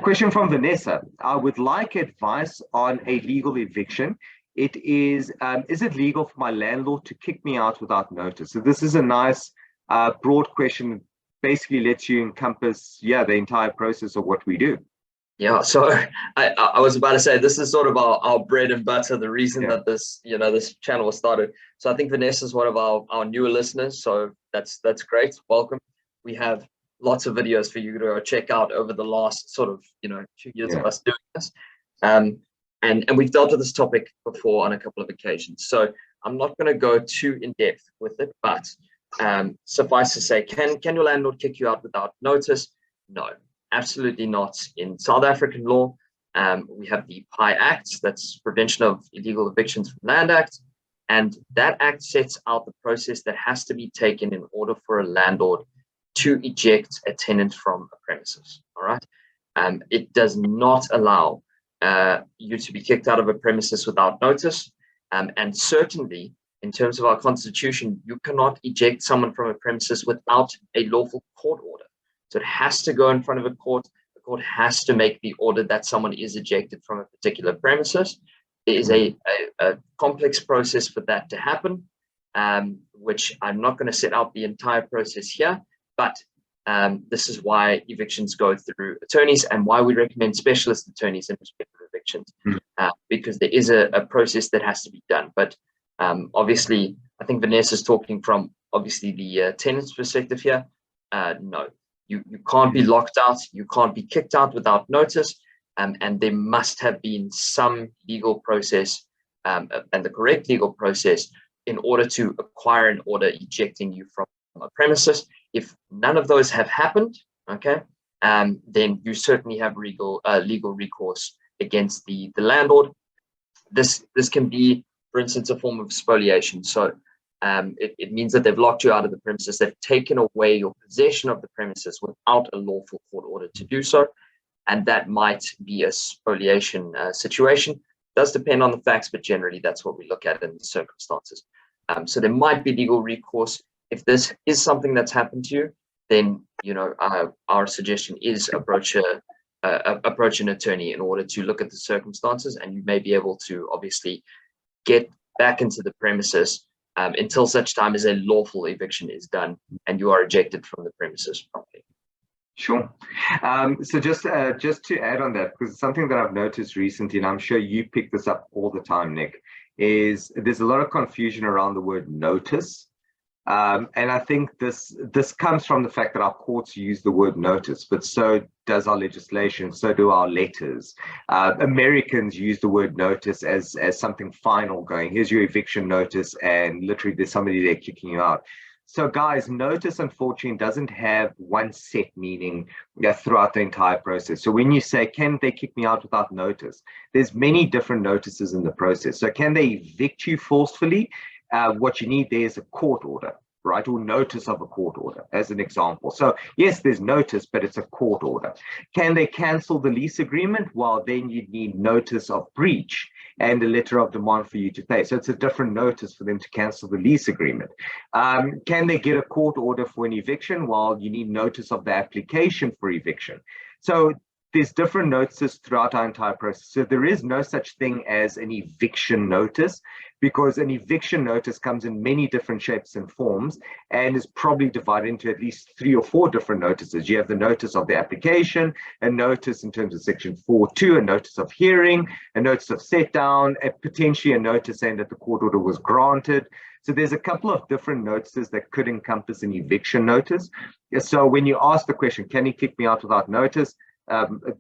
Question from Vanessa. I would like advice on a legal eviction. Is it legal for my landlord to kick me out without notice? So this is a nice broad question. Basically lets you encompass, the entire process of what we do. Yeah, so I was about to say, this is sort of our bread and butter, the reason that this channel was started. So I think Vanessa is one of our newer listeners, so that's great. Welcome. We have lots of videos for you to check out over the last sort of 2 years of us doing this. And we've dealt with this topic before on a couple of occasions. So I'm not going to go too in depth with it, but suffice to say, can your landlord kick you out without notice? No. Absolutely not. In South African law, we have the PI Act, that's Prevention of Illegal Evictions from Land Act, and that act sets out the process that has to be taken in order for a landlord to eject a tenant from a premises. All right. It does not allow you to be kicked out of a premises without notice, and certainly in terms of our constitution, you cannot eject someone from a premises without a lawful court order. So it has to go in front of a court. The court has to make the order that someone is ejected from a particular premises. There is a complex process for that to happen, which I'm not going to set out the entire process here, but this is why evictions go through attorneys and why we recommend specialist attorneys in respect of evictions, because there is a process that has to be done. But obviously, I think Vanessa's talking from obviously the tenant's perspective here. No. You can't be locked out, you can't be kicked out without notice, and there must have been some legal process and the correct legal process in order to acquire an order ejecting you from a premises. If none of those have happened, okay, then you certainly have legal recourse against the landlord. This can be, for instance, a form of spoliation. So it means that they've locked you out of the premises. They've taken away your possession of the premises without a lawful court order to do so. And that might be a spoliation situation. It does depend on the facts, but generally that's what we look at in the circumstances. So there might be legal recourse. If this is something that's happened to you, then our suggestion is approach an attorney in order to look at the circumstances, and you may be able to obviously get back into the premises until such time as a lawful eviction is done and you are ejected from the premises properly. Sure. So just to add on that, because it's something that I've noticed recently, and I'm sure you pick this up all the time, Nick, is there's a lot of confusion around the word notice. And I think this comes from the fact that our courts use the word notice, but so does our legislation, so do our letters. Americans use the word notice as something final, going, here's your eviction notice, and literally there's somebody there kicking you out. So guys, notice unfortunately doesn't have one set meaning throughout the entire process. So when you say, can they kick me out without notice? There's many different notices in the process. So can they evict you forcefully? What you need there is a court order, right? Or notice of a court order, as an example. So yes, there's notice, but it's a court order. Can they cancel the lease agreement? Well, then you'd need notice of breach and a letter of demand for you to pay. So it's a different notice for them to cancel the lease agreement. Can they get a court order for an eviction? Well, you need notice of the application for eviction. So there's different notices throughout our entire process. So there is no such thing as an eviction notice, because an eviction notice comes in many different shapes and forms and is probably divided into at least 3 or 4 different notices. You have the notice of the application, a notice in terms of section 4.2, a notice of hearing, a notice of set down, potentially a notice saying that the court order was granted. So there's a couple of different notices that could encompass an eviction notice. So when you ask the question, can he kick me out without notice?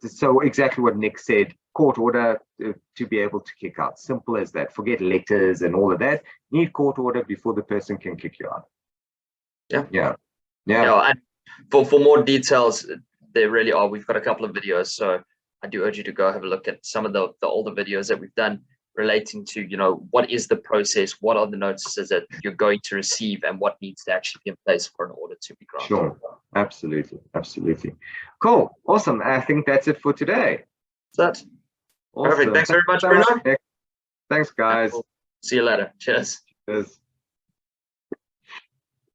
So exactly what Nick said, court order to be able to kick out. Simple as that. Forget letters and all of that. Need court order before the person can kick you out. Yeah. And for more details, there really are. We've got a couple of videos, so I do urge you to go have a look at some of the older videos that we've done relating to, what is the process, what are the notices that you're going to receive, and what needs to actually be in place for an order to be granted. Sure, absolutely. Cool, awesome. I think that's it for today. That's it. Awesome. Perfect. Thanks very much, Bruno. Thanks, guys. See you later. Cheers. Cheers.